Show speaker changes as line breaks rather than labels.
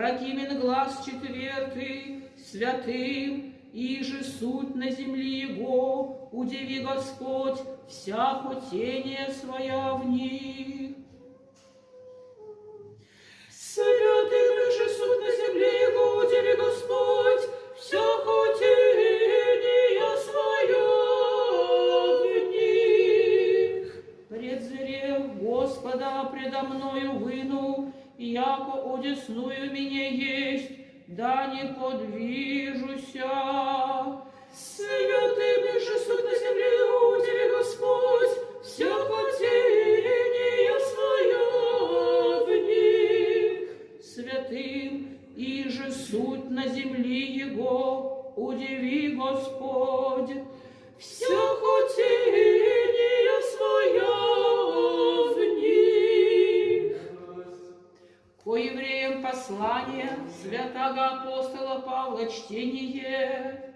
прокимен глаз четвертый, святым, и же суть на земли его, удиви Господь, вся хотение своя в них. Святым же суть на земле его, удиви Господь, вся хотение своя в них. Предзрев Господа предо мною выну, яко одесную меня есть, да не подвижуся. Святым же суть на земле, удиви Господь, вся хотение своя в них. Святым и же суть на земли его, удиви Господь, вся хотение своя в них. Ко евреям послание святого апостола Павла чтение.